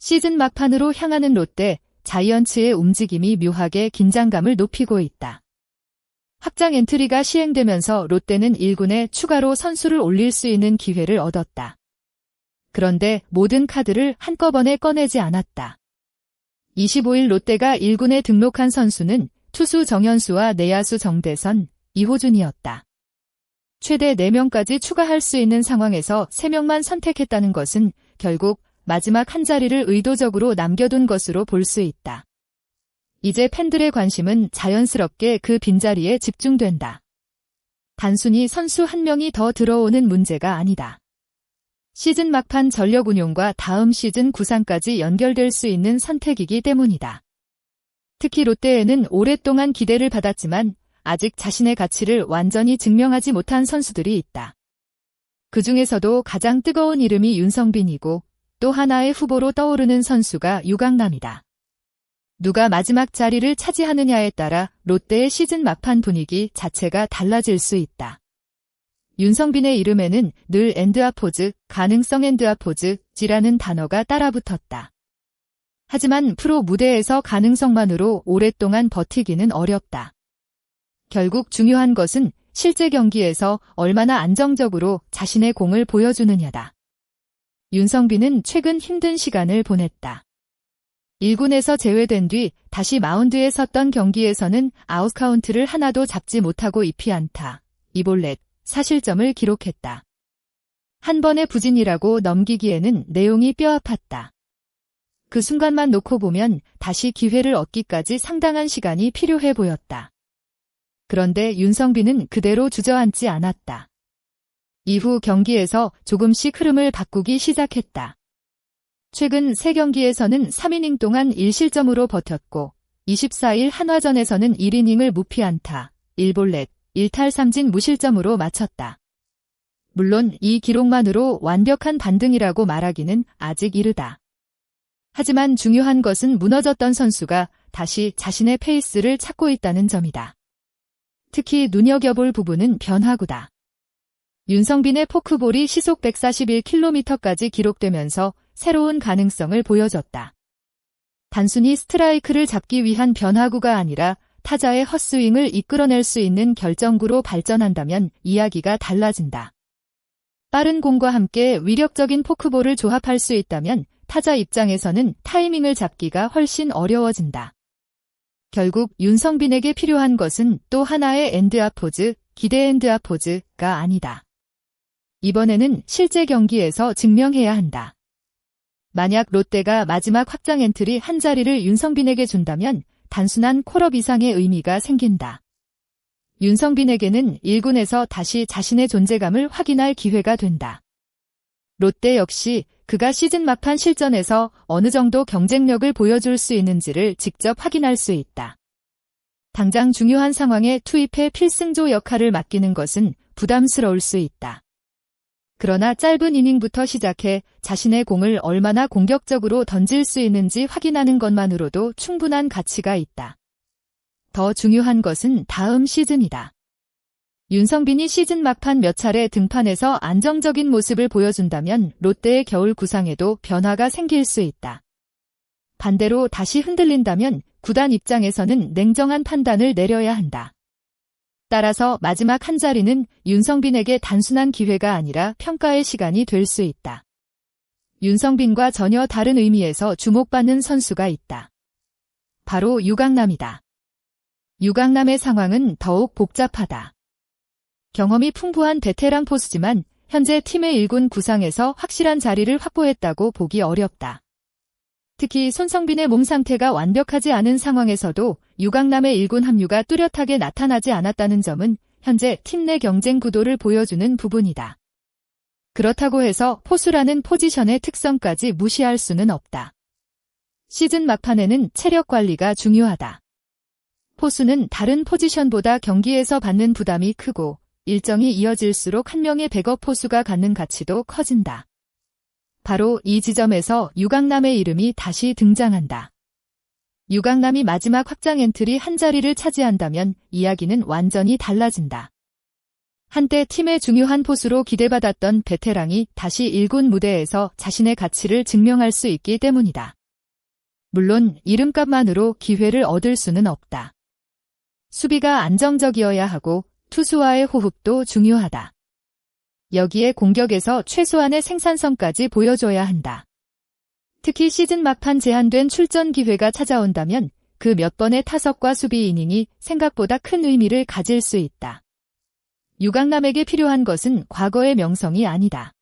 시즌 막판으로 향하는 롯데, 자이언츠의 움직임이 묘하게 긴장감을 높이고 있다. 확장 엔트리가 시행되면서 롯데는 1군에 추가로 선수를 올릴 수 있는 기회를 얻었다. 그런데 모든 카드를 한꺼번에 꺼내지 않았다. 25일 롯데가 1군에 등록한 선수는 투수 정현수와 내야수 정대선, 이호준이었다. 최대 4명까지 추가할 수 있는 상황에서 3명만 선택했다는 것은 결국 마지막 한 자리를 의도적으로 남겨둔 것으로 볼 수 있다. 이제 팬들의 관심은 자연스럽게 그 빈자리에 집중된다. 단순히 선수 한 명이 더 들어오는 문제가 아니다. 시즌 막판 전력 운용과 다음 시즌 구상까지 연결될 수 있는 선택이기 때문이다. 특히 롯데에는 오랫동안 기대를 받았지만 아직 자신의 가치를 완전히 증명하지 못한 선수들이 있다. 그 중에서도 가장 뜨거운 이름이 윤성빈이고 또 하나의 후보로 떠오르는 선수가 유강남이다. 누가 마지막 자리를 차지하느냐에 따라 롯데의 시즌 막판 분위기 자체가 달라질 수 있다. 윤성빈의 이름에는 늘 엔드아포즈, 가능성 엔드아포즈지라는 단어가 따라붙었다. 하지만 프로 무대에서 가능성만으로 오랫동안 버티기는 어렵다. 결국 중요한 것은 실제 경기에서 얼마나 안정적으로 자신의 공을 보여주느냐다. 윤성빈은 최근 힘든 시간을 보냈다. 1군에서 제외된 뒤 다시 마운드에 섰던 경기에서는 아웃카운트를 하나도 잡지 못하고 2피안타, 2볼넷, 4실점을 기록했다. 한 번의 부진이라고 넘기기에는 내용이 뼈아팠다. 그 순간만 놓고 보면 다시 기회를 얻기까지 상당한 시간이 필요해 보였다. 그런데 윤성빈은 그대로 주저앉지 않았다. 이후 경기에서 조금씩 흐름을 바꾸기 시작했다. 최근 3경기에서는 3이닝 동안 1실점으로 버텼고 24일 한화전에서는 1이닝을 무피안타, 1볼넷, 1탈3진 무실점으로 마쳤다. 물론 이 기록만으로 완벽한 반등이라고 말하기는 아직 이르다. 하지만 중요한 것은 무너졌던 선수가 다시 자신의 페이스를 찾고 있다는 점이다. 특히 눈여겨볼 부분은 변화구다. 윤성빈의 포크볼이 시속 141km까지 기록되면서 새로운 가능성을 보여줬다. 단순히 스트라이크를 잡기 위한 변화구가 아니라 타자의 헛스윙을 이끌어낼 수 있는 결정구로 발전한다면 이야기가 달라진다. 빠른 공과 함께 위력적인 포크볼을 조합할 수 있다면 타자 입장에서는 타이밍을 잡기가 훨씬 어려워진다. 결국 윤성빈에게 필요한 것은 또 하나의 엔드아포즈, 기대 엔드아포즈가 아니다. 이번에는 실제 경기에서 증명해야 한다. 만약 롯데가 마지막 확장 엔트리 한 자리를 윤성빈에게 준다면 단순한 콜업 이상의 의미가 생긴다. 윤성빈에게는 1군에서 다시 자신의 존재감을 확인할 기회가 된다. 롯데 역시 그가 시즌 막판 실전에서 어느 정도 경쟁력을 보여줄 수 있는지를 직접 확인할 수 있다. 당장 중요한 상황에 투입해 필승조 역할을 맡기는 것은 부담스러울 수 있다. 그러나 짧은 이닝부터 시작해 자신의 공을 얼마나 공격적으로 던질 수 있는지 확인하는 것만으로도 충분한 가치가 있다. 더 중요한 것은 다음 시즌이다. 윤성빈이 시즌 막판 몇 차례 등판에서 안정적인 모습을 보여준다면 롯데의 겨울 구상에도 변화가 생길 수 있다. 반대로 다시 흔들린다면 구단 입장에서는 냉정한 판단을 내려야 한다. 따라서 마지막 한 자리는 윤성빈에게 단순한 기회가 아니라 평가의 시간이 될 수 있다. 윤성빈과 전혀 다른 의미에서 주목받는 선수가 있다. 바로 유강남이다. 유강남의 상황은 더욱 복잡하다. 경험이 풍부한 베테랑 포수지만 현재 팀의 1군 구상에서 확실한 자리를 확보했다고 보기 어렵다. 특히 손성빈의 몸 상태가 완벽하지 않은 상황에서도 유강남의 1군 합류가 뚜렷하게 나타나지 않았다는 점은 현재 팀 내 경쟁 구도를 보여주는 부분이다. 그렇다고 해서 포수라는 포지션의 특성까지 무시할 수는 없다. 시즌 막판에는 체력 관리가 중요하다. 포수는 다른 포지션보다 경기에서 받는 부담이 크고 일정이 이어질수록 한 명의 백업 포수가 갖는 가치도 커진다. 바로 이 지점에서 유강남의 이름이 다시 등장한다. 유강남이 마지막 확장 엔트리 한 자리를 차지한다면 이야기는 완전히 달라진다. 한때 팀의 중요한 포수로 기대받았던 베테랑이 다시 1군 무대에서 자신의 가치를 증명할 수 있기 때문이다. 물론 이름값만으로 기회를 얻을 수는 없다. 수비가 안정적이어야 하고 투수와의 호흡도 중요하다. 여기에 공격에서 최소한의 생산성까지 보여줘야 한다. 특히 시즌 막판 제한된 출전 기회가 찾아온다면 그 몇 번의 타석과 수비 이닝이 생각보다 큰 의미를 가질 수 있다. 유강남에게 필요한 것은 과거의 명성이 아니다.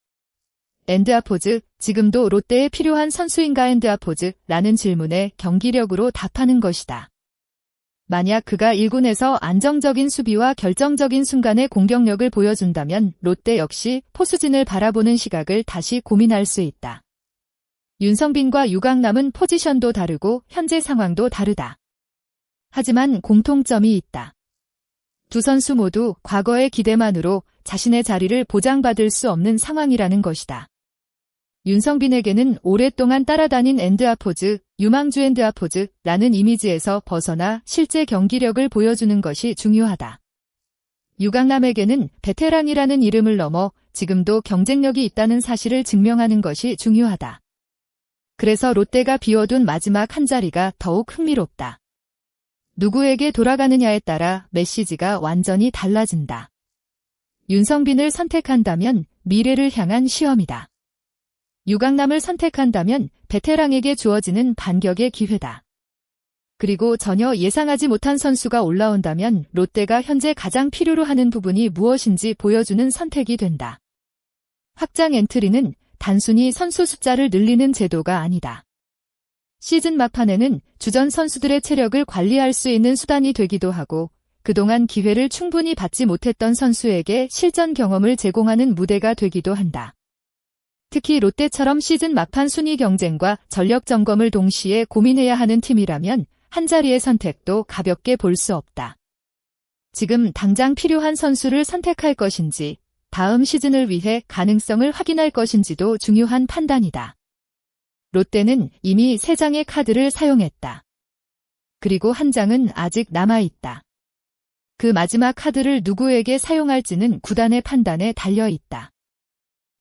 엔드아포즈, 지금도 롯데에 필요한 선수인가 엔드아포즈라는 질문에 경기력으로 답하는 것이다. 만약 그가 1군에서 안정적인 수비와 결정적인 순간의 공격력을 보여준다면 롯데 역시 포수진을 바라보는 시각을 다시 고민할 수 있다. 윤성빈과 유강남은 포지션도 다르고 현재 상황도 다르다. 하지만 공통점이 있다. 두 선수 모두 과거의 기대만으로 자신의 자리를 보장받을 수 없는 상황이라는 것이다. 윤성빈에게는 오랫동안 따라다닌 엔드아포즈, 유망주 엔드아포즈라는 이미지에서 벗어나 실제 경기력을 보여주는 것이 중요하다. 유강남에게는 베테랑이라는 이름을 넘어 지금도 경쟁력이 있다는 사실을 증명하는 것이 중요하다. 그래서 롯데가 비워둔 마지막 한 자리가 더욱 흥미롭다. 누구에게 돌아가느냐에 따라 메시지가 완전히 달라진다. 윤성빈을 선택한다면 미래를 향한 시험이다. 유강남을 선택한다면 베테랑에게 주어지는 반격의 기회다. 그리고 전혀 예상하지 못한 선수가 올라온다면 롯데가 현재 가장 필요로 하는 부분이 무엇인지 보여주는 선택이 된다. 확장 엔트리는 단순히 선수 숫자를 늘리는 제도가 아니다. 시즌 막판에는 주전 선수들의 체력을 관리할 수 있는 수단이 되기도 하고 그동안 기회를 충분히 받지 못했던 선수에게 실전 경험을 제공하는 무대가 되기도 한다. 특히 롯데처럼 시즌 막판 순위 경쟁과 전력 점검을 동시에 고민해야 하는 팀이라면 한 자리의 선택도 가볍게 볼 수 없다. 지금 당장 필요한 선수를 선택할 것인지 다음 시즌을 위해 가능성을 확인할 것인지도 중요한 판단이다. 롯데는 이미 3장의 카드를 사용했다. 그리고 한 장은 아직 남아있다. 그 마지막 카드를 누구에게 사용할지는 구단의 판단에 달려 있다.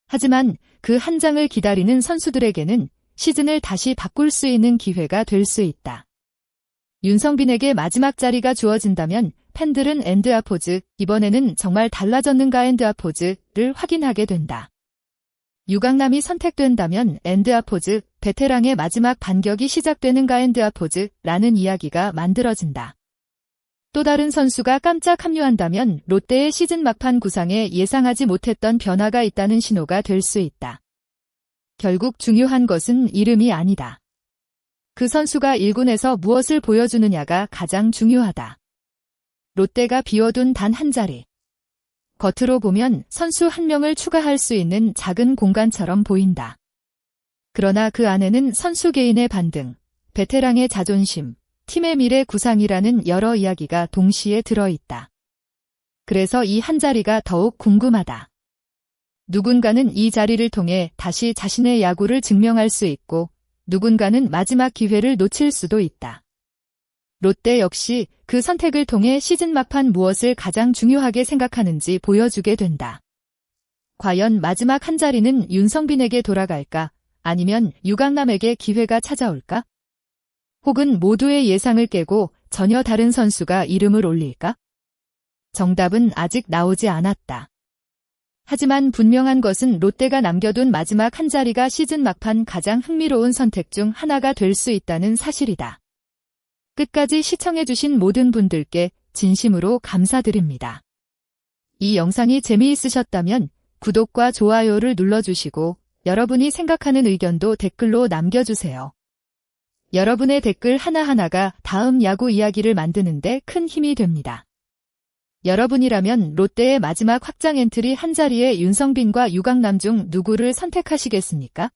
하지만 그 한 장을 기다리는 선수들에게는 시즌을 다시 바꿀 수 있는 기회가 될 수 있다. 윤성빈에게 마지막 자리가 주어진다면 팬들은 엔드아포즈, 이번에는 정말 달라졌는가 엔드아포즈를 확인하게 된다. 유강남이 선택된다면 엔드아포즈, 베테랑의 마지막 반격이 시작되는가 엔드아포즈라는 이야기가 만들어진다. 또 다른 선수가 깜짝 합류한다면 롯데의 시즌 막판 구상에 예상하지 못했던 변화가 있다는 신호가 될 수 있다. 결국 중요한 것은 이름이 아니다. 그 선수가 1군에서 무엇을 보여주느냐가 가장 중요하다. 롯데가 비워둔 단 한 자리. 겉으로 보면 선수 한 명을 추가할 수 있는 작은 공간처럼 보인다. 그러나 그 안에는 선수 개인의 반등, 베테랑의 자존심, 팀의 미래 구상이라는 여러 이야기가 동시에 들어있다. 그래서 이 한 자리가 더욱 궁금하다. 누군가는 이 자리를 통해 다시 자신의 야구를 증명할 수 있고 누군가는 마지막 기회를 놓칠 수도 있다. 롯데 역시 그 선택을 통해 시즌 막판 무엇을 가장 중요하게 생각하는지 보여주게 된다. 과연 마지막 한 자리는 윤성빈에게 돌아갈까? 아니면 유강남에게 기회가 찾아올까? 혹은 모두의 예상을 깨고 전혀 다른 선수가 이름을 올릴까? 정답은 아직 나오지 않았다. 하지만 분명한 것은 롯데가 남겨둔 마지막 한 자리가 시즌 막판 가장 흥미로운 선택 중 하나가 될 수 있다는 사실이다. 끝까지 시청해주신 모든 분들께 진심으로 감사드립니다. 이 영상이 재미있으셨다면 구독과 좋아요를 눌러주시고 여러분이 생각하는 의견도 댓글로 남겨주세요. 여러분의 댓글 하나하나가 다음 야구 이야기를 만드는데 큰 힘이 됩니다. 여러분이라면 롯데의 마지막 확장 엔트리 한 자리에 윤성빈과 유강남 중 누구를 선택하시겠습니까?